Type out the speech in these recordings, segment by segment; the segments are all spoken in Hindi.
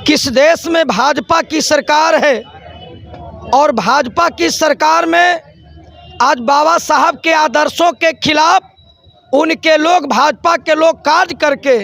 किस देश में भाजपा की सरकार है और भाजपा की सरकार में आज बाबा साहब के आदर्शों के खिलाफ उनके लोग, भाजपा के लोग कार्य करके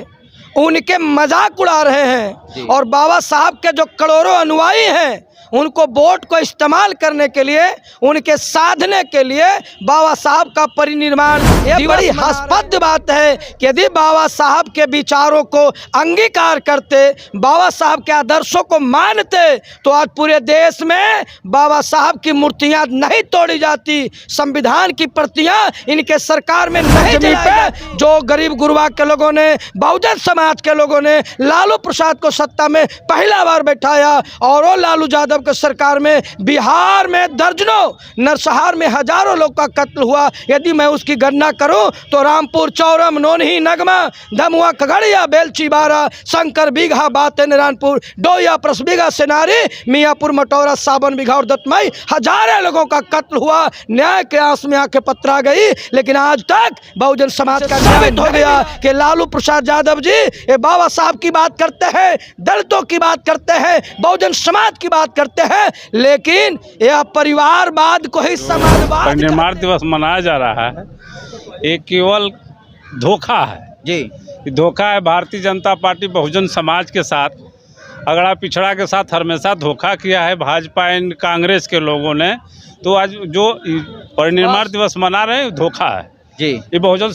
उनके मजाक उड़ा रहे हैं और बाबा साहब के जो करोड़ों अनुयायी हैं उनको वोट को इस्तेमाल करने के लिए, उनके साधने के लिए बाबा साहब का परिनिर्वाण। ये बड़ी हास्यास्पद बात है कि यदि बाबा साहब के विचारों को अंगीकार करते, बाबा साहब के आदर्शों को मानते तो आज पूरे देश में बाबा साहब की मूर्तियां नहीं तोड़ी जाती, संविधान की प्रतियां इनके सरकार में नहीं पे जो गरीब गुरबा के लोगों ने, बहुजन समाज के लोगों ने लालू प्रसाद को सत्ता में पहला बार बैठाया और वो लालू यादव के सरकार में बिहार में दर्जनों, नरसंहार में हजारों लोग का कत्ल हुआ। यदि मैं उसकी गणना करूं तो रामपुर, चौरम, नोनही, नगमा, धमुआ, खगड़िया, बेलची, बारा, शंकर बीघा, बाते, नारायणपुर, डोया, प्रसबीघा, सेनारी, मियापुर, मटौरा, सावन बीघा और दत्तमई हजारों लोगों का कत्ल हुआ। न्याय के आस में आंखें पतरा गई, लेकिन आज तक बहुजन समाज का साबित हो गया कि लालू प्रसाद यादव जी ये बाबा साहब की बात करते हैं, दलितों की बात करते हैं, बहुजन समाज की बात करते हैं, लेकिन यह परिवारवाद को ही समाजवाद। परिनिर्वाण दिवस मनाया जा रहा है, ये केवल धोखा है जी। धोखा है। भारतीय जनता पार्टी बहुजन समाज के साथ, अगड़ा पिछड़ा के साथ हमेशा धोखा किया है भाजपा एंड कांग्रेस के लोगों ने। तो आज जो परिनिर्वाण दिवस मना रहे हैं धोखा है जी। ये बहुजन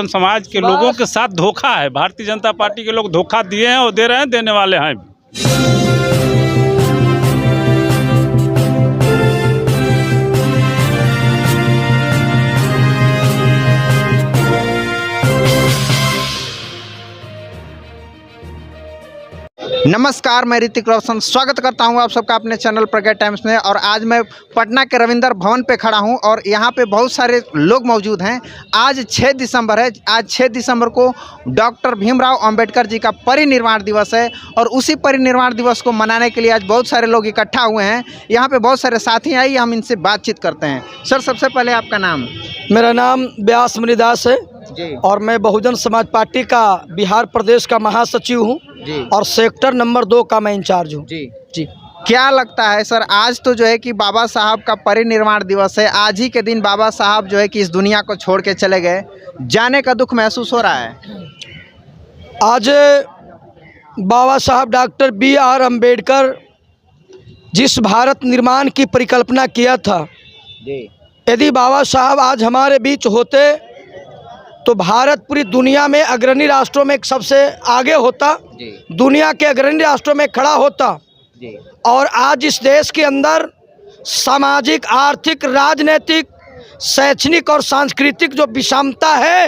समाज के लोगों के साथ धोखा है। भारतीय जनता पार्टी के लोग धोखा दिए हैं और दे रहे हैं, देने वाले हैं। नमस्कार, मैं ऋतिक रोशन स्वागत करता हूं आप सबका अपने चैनल प्रज्ञा टाइम्स में। और आज मैं पटना के रविंद्र भवन पे खड़ा हूं और यहां पे बहुत सारे लोग मौजूद हैं। आज 6 दिसंबर है। आज 6 दिसंबर को डॉक्टर भीमराव अंबेडकर जी का परिनिर्वाण दिवस है और उसी परिनिर्वाण दिवस को मनाने के लिए आज बहुत सारे लोग इकट्ठा हुए हैं। यहाँ पे बहुत सारे साथी आइए हम इनसे बातचीत करते हैं। सर, सबसे पहले आपका नाम? मेरा नाम व्यास मणिदास है जी और मैं बहुजन समाज पार्टी का बिहार प्रदेश का महासचिव हूँ और सेक्टर नंबर 2 का मैं इंचार्ज हूँ जी। क्या लगता है सर, आज तो जो है कि बाबा साहब का परिनिर्वाण दिवस है, आज ही के दिन बाबा साहब जो है कि इस दुनिया को छोड़ के चले गए, जाने का दुख महसूस हो रहा है? आज बाबा साहब डॉक्टर B.R. अम्बेडकर जिस भारत निर्माण की परिकल्पना किया था, यदि बाबा साहब आज हमारे बीच होते तो भारत पूरी दुनिया में अग्रणी राष्ट्रों में एक सबसे आगे होता, दुनिया के अग्रणी राष्ट्रों में खड़ा होता। और आज इस देश के अंदर सामाजिक, आर्थिक, राजनीतिक, शैक्षणिक और सांस्कृतिक जो विषमता है,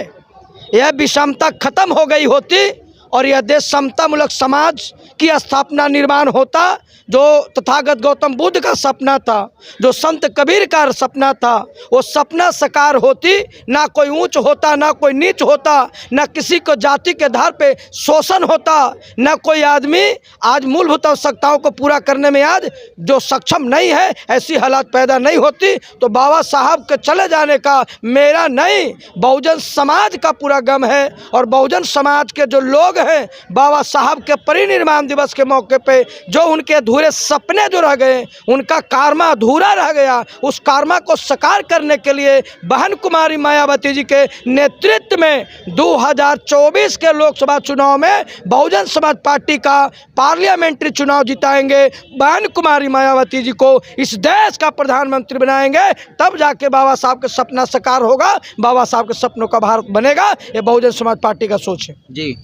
यह विषमता खत्म हो गई होती और यह देश समतामूलक समाज की स्थापना निर्माण होता। जो तथागत गौतम बुद्ध का सपना था, जो संत कबीर का सपना था, वो सपना साकार होती। ना कोई ऊंच होता, ना कोई नीच होता, ना किसी को जाति के आधार पे शोषण होता, ना कोई आदमी आज मूलभूत आवश्यकताओं को पूरा करने में आज जो सक्षम नहीं है, ऐसी हालात पैदा नहीं होती। तो बाबा साहब के चले जाने का मेरा नहीं, बहुजन समाज का पूरा गम है। और बहुजन समाज के जो लोग हैं, बाबा साहब के परिनिर्वाण दिवस के मौके पे जो उनके पूरे सपने जो रह गए, उनका कारमा अधूरा रह गया, उस कारमा को साकार करने के लिए बहन कुमारी मायावती जी के नेतृत्व में 2024 के लोकसभा चुनाव में बहुजन समाज पार्टी का पार्लियामेंट्री चुनाव जिताएंगे। बहन कुमारी मायावती जी को इस देश का प्रधानमंत्री बनाएंगे, तब जाके बाबा साहब का सपना साकार होगा, बाबा साहब के सपनों का भारत बनेगा। ये बहुजन समाज पार्टी का सोच है जी।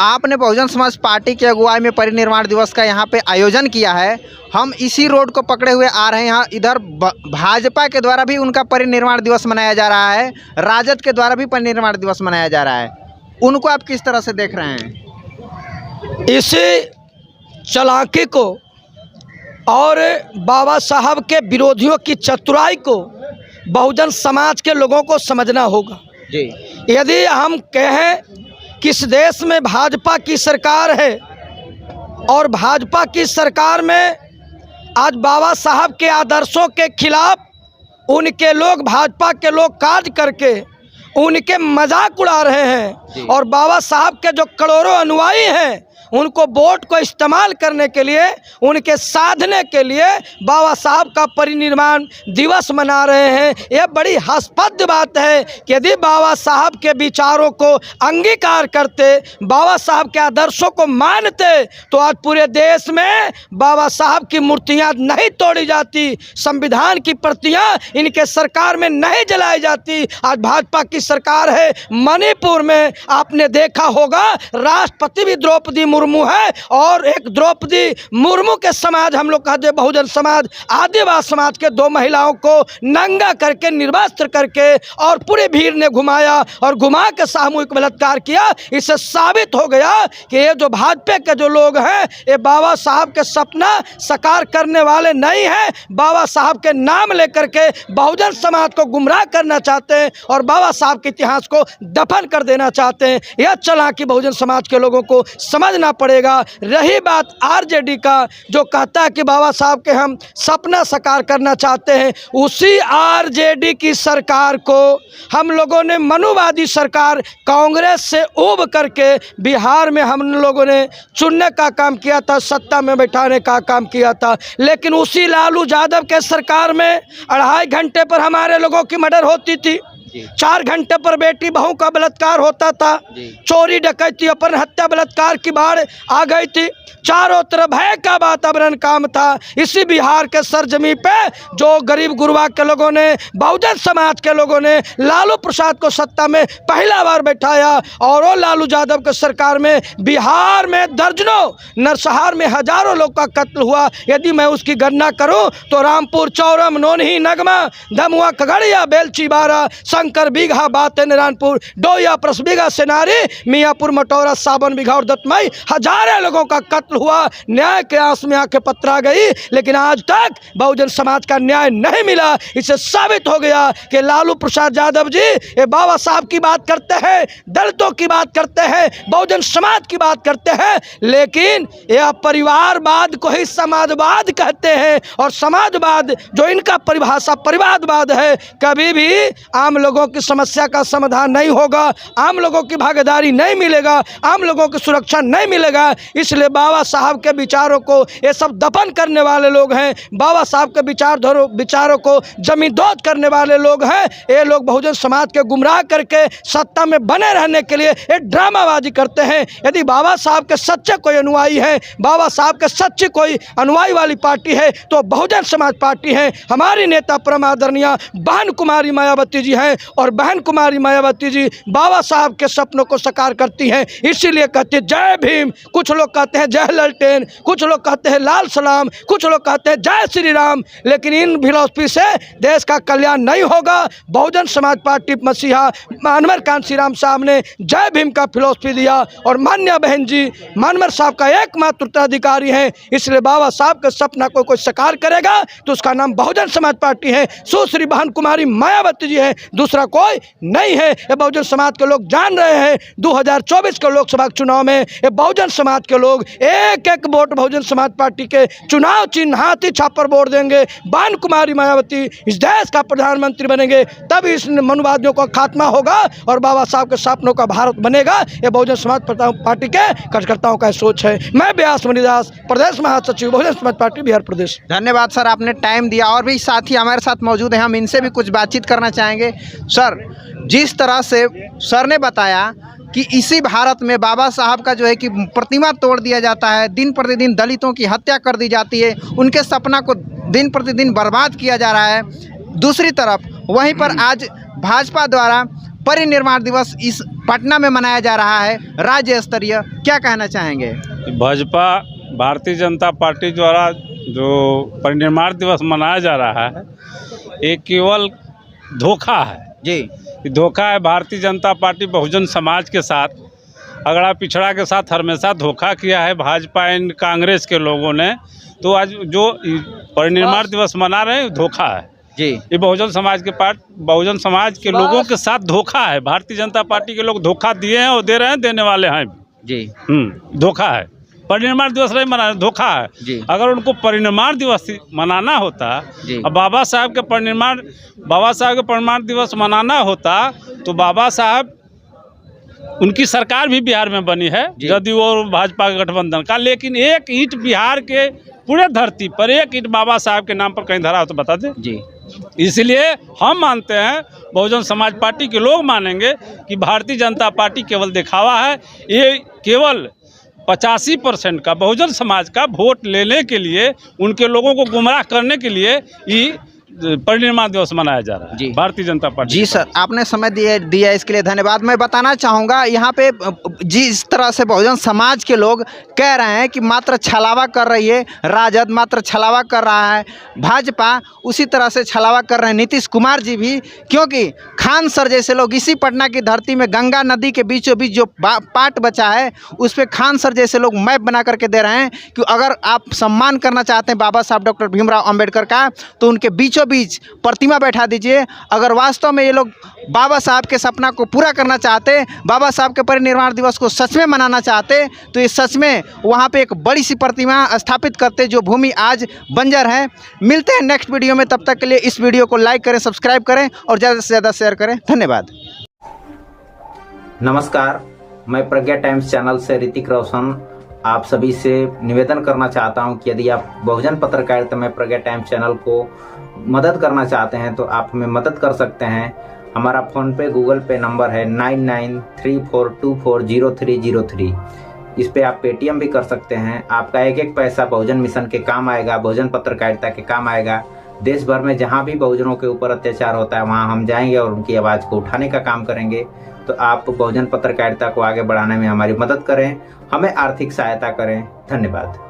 आपने बहुजन समाज पार्टी की अगुवाई में परिनिर्वाण दिवस का यहाँ पे आयोजन किया है। हम इसी रोड को पकड़े हुए आ रहे हैं। यहाँ इधर भाजपा के द्वारा भी उनका परिनिर्वाण दिवस मनाया जा रहा है, राजद के द्वारा भी परिनिर्वाण दिवस मनाया जा रहा है। उनको आप किस तरह से देख रहे हैं? इसी चालाकी को और बाबा साहब के विरोधियों की चतुराई को बहुजन समाज के लोगों को समझना होगा जी। यदि हम कहें कि इस देश में भाजपा की सरकार है और भाजपा की सरकार में आज बाबा साहब के आदर्शों के खिलाफ उनके लोग, भाजपा के लोग कार्य करके उनके मजाक उड़ा रहे हैं और बाबा साहब के जो करोड़ों अनुयायी हैं उनको वोट को इस्तेमाल करने के लिए, उनके साधने के लिए बाबा साहब का परिनिर्वाण दिवस मना रहे हैं। यह बड़ी हास्यास्पद बात है कि यदि बाबा साहब के विचारों को अंगीकार करते, बाबा साहब के आदर्शों को मानते, तो आज पूरे देश में बाबा साहब की मूर्तियां नहीं तोड़ी जाती, संविधान की प्रतियां इनके सरकार में नहीं जलाई जाती। आज भाजपा की सरकार है। मणिपुर में आपने देखा होगा राष्ट्रपति भी द्रौपदी मुर्मू है, और एक द्रौपदी मुर्मू के समाज, हम लोग कहते हैं बहुजन समाज, आदिवासी समाज के 2 महिलाओं को नंगा करके, निर्वस्त्र करके और पूरी भीड़ ने घुमाया और घुमा के सामूहिक बलात्कार किया। इससे साबित हो गया कि ये जो भाजपा के जो लोग हैं, ये बाबा साहब के सपना साकार करने वाले नहीं हैं। बाबा साहब के नाम लेकर के बहुजन समाज को गुमराह करना चाहते हैं और बाबा साहब के इतिहास को दफन कर देना चाहते हैं। यह चालाकी बहुजन समाज के लोगों को समझना पड़ेगा। रही बात आरजेडी का, जो कहता है कि बाबा साहब के हम सपना साकार करना चाहते हैं, उसी आरजेडी की सरकार को हम लोगों ने, मनुवादी सरकार कांग्रेस से ऊब करके बिहार में हम लोगों ने चुनने का काम किया था, सत्ता में बैठाने का काम किया था। लेकिन उसी लालू यादव के सरकार में 2.5 घंटे पर हमारे लोगों की मर्डर होती थी, 4 घंटे पर बेटी बहू का बलात्कार होता था, चोरी डकैती अपहरण हत्या बलात्कार की बाढ़ आ गई थी, चारों तरफ भय का वातावरण काम था। इसी बिहार के सरजमी पे जो गरीब गुरबा के लोगों ने, बहुजन समाज के लोगों ने लालू प्रसाद को सत्ता में पहला बार बैठाया, और वो लालू यादव के सरकार में बिहार में दर्जनों, नरसंहार में हजारों लोग का कत्ल हुआ। यदि मैं उसकी गणना करूं तो रामपुर, चौरम, नोनही, नगमा, धमुआ, खगड़िया, बेलची, बारा, शंकर बीघा, बाते, नारायणपुर, डोया, प्रसबीघा, सेनारी, मियापुर, मटौरा, सावन बीघा और दत्तमई, हजारों लोगों का कत्ल हुआ। न्याय के आस में आंखें पथरा गई, लेकिन आज तक बहुजन समाज का न्याय नहीं मिला। इससे साबित हो गया कि लालू प्रसाद यादव जी ये बाबा साहब की बात करते हैं, दलितों की बात करते हैं, बहुजन समाज की बात करते हैं, लेकिन यह परिवारवाद को ही समाजवाद कहते हैं। और समाजवाद जो इनका परिभाषा परिवारवाद है, कभी भी आम लोगों की समस्या का समाधान नहीं होगा, आम लोगों की भागीदारी नहीं मिलेगा, आम लोगों की सुरक्षा नहीं मिलेगा। इसलिए बाबा साहब के विचारों को ये सब दफन करने वाले लोग हैं, बाबा साहब के विचारों को जमींदोज करने वाले लोग हैं। ये लोग बहुजन समाज के गुमराह करके सत्ता में बने रहने के लिए ये ड्रामाबाजी करते हैं। यदि बाबा साहब के सच्चे कोई अनुयायी हैं, बाबा साहब के सच्ची कोई अनुयायी वाली पार्टी है, तो बहुजन समाज पार्टी है। हमारी नेता परम आदरणीय बहन कुमारी मायावती जी हैं, और बहन कुमारी मायावती जी बाबा साहब के सपनों को साकार करती हैं। इसीलिए कहते हैं जय भीम, कुछ लोग कहते हैं जय ललटेन, कुछ लोग कहते हैं लाल सलाम, कुछ लोग कहते हैं जय श्री राम। लेकिन इन फिलॉसफी से देश का कल्याण नहीं होगा। बहुजन समाज पार्टी मसीहा मानवर कांत श्री राम साहब ने जय भीम का फिलॉसफी दिया, और मान्य बहन जी मानवर साहब का एकमात्र उत्तराधिकारी हैं। इसलिए बाबा साहब के सपना को कोई साकार करेगा तो उसका नाम बहुजन समाज पार्टी है। सुश्री बहन कुमारी मायावती जी है, दूसरा कोई नहीं है। ये बहुजन समाज के लोग जान रहे हैं। 2024 के लोकसभा चुनाव में ये बहुजन समाज के लोग एक एक वोट बहुजन समाज पार्टी के चुनाव चिन्ह हाथी छाप पर वोट देंगे। बहन कुमारी मायावती इस देश का प्रधानमंत्री बनेंगे, तब इस मनुवादियों का खात्मा होगा और बाबा साहब के सपनों का भारत बनेगा। ये बहुजन समाज पार्टी के कार्यकर्ताओं का सोच है। मैं व्यास मणिदास, प्रदेश महासचिव बहुजन समाज पार्टी बिहार प्रदेश। धन्यवाद सर, आपने टाइम दिया। और भी साथी हमारे साथ मौजूद हैं, हम इनसे भी कुछ बातचीत करना चाहेंगे। सर, जिस तरह से सर ने बताया कि इसी भारत में बाबा साहब का जो है कि प्रतिमा तोड़ दिया जाता है, दिन प्रतिदिन दलितों की हत्या कर दी जाती है, उनके सपना को दिन प्रतिदिन बर्बाद किया जा रहा है। दूसरी तरफ वहीं पर आज भाजपा द्वारा परिनिर्वाण दिवस इस पटना में मनाया जा रहा है राज्य स्तरीय, क्या कहना चाहेंगे? भाजपा भारतीय जनता पार्टी द्वारा जो परिनिर्वाण दिवस मनाया जा रहा है, ये केवल धोखा है जी। धोखा है। भारतीय जनता पार्टी बहुजन समाज के साथ, अगड़ा पिछड़ा के साथ हमेशा धोखा किया है भाजपा एंड कांग्रेस के लोगों ने। तो आज जो परिनिर्वाण दिवस मना रहे हैं धोखा है जी। ये बहुजन समाज के लोगों के साथ धोखा है। भारतीय जनता पार्टी के लोग धोखा दिए हैं और दे रहे हैं, देने वाले हैं जी। धोखा है। परिनिर्वाण दिवस नहीं मनाना, धोखा है जी। अगर उनको परिनिर्वाण दिवस मनाना होता, अब बाबा साहब के परिनिर्वाण दिवस मनाना होता, तो बाबा साहब उनकी सरकार भी बिहार में बनी है, जदयू और भाजपा गठबंधन का, लेकिन एक ईंट बिहार के पूरे धरती पर, एक ईंट बाबा साहब के नाम पर कहीं धरा हो तो बता दें जी। इसलिए हम मानते हैं, बहुजन समाज पार्टी के लोग मानेंगे कि भारतीय जनता पार्टी केवल दिखावा है। ये केवल 85% का बहुजन समाज का वोट लेने के लिए, उनके लोगों को गुमराह करने के लिए ये परिनिर्माण दिवस मनाया जा रहा है जी। भारतीय जनता पार्टी जी सर, आपने समय दिया इसके लिए धन्यवाद। मैं बताना चाहूँगा यहाँ पे जिस तरह से बहुजन समाज के लोग कह रहे हैं कि मात्र छलावा कर रही है राजद, मात्र छलावा कर रहा है भाजपा, उसी तरह से छलावा कर रहे हैं नीतीश कुमार जी भी, क्योंकि खान सर जैसे लोग इसी पटना की धरती में गंगा नदी के बीचों बीच जो पार्ट बचा है उस पर खान सर जैसे लोग मैप बना करके दे रहे हैं कि अगर आप सम्मान करना चाहते हैं बाबा साहब डॉक्टर भीमराव अंबेडकर का, तो उनके बीचों बीच प्रतिमा बैठा दीजिए। अगर वास्तव में ये लोग बाबा साहब के सपना को पूरा करना चाहते, बाबा साहब के परिनिर्वाण दिवस को सच में मनाना चाहते, तो ये सच में वहाँ पे एक बड़ी सी प्रतिमा स्थापित करते, जो भूमि आज बंजर है। मिलते हैं नेक्स्ट वीडियो में, तब तक के लिए इस वीडियो को लाइक करें, सब्सक्राइब करें और ज़्यादा से ज़्यादा शेयर करें। धन्यवाद। नमस्कार, मैं प्रज्ञा टाइम्स चैनल से ऋतिक रोशन आप सभी से निवेदन करना चाहता हूं कि यदि आप बहुजन पत्रकारिता में प्रज्ञा टाइम्स चैनल को मदद करना चाहते हैं तो आप हमें मदद कर सकते हैं। हमारा फ़ोन पे गूगल पे नंबर है 9934240303। इस पे आप पेटीएम भी कर सकते हैं। आपका एक एक पैसा बहुजन मिशन के काम आएगा, बहुजन पत्रकारिता के काम आएगा। देश भर में जहाँ भी बहुजनों के ऊपर अत्याचार होता है वहाँ हम जाएंगे और उनकी आवाज़ को उठाने का काम करेंगे। तो आप बहुजन पत्रकारिता को आगे बढ़ाने में हमारी मदद करें, हमें आर्थिक सहायता करें। धन्यवाद।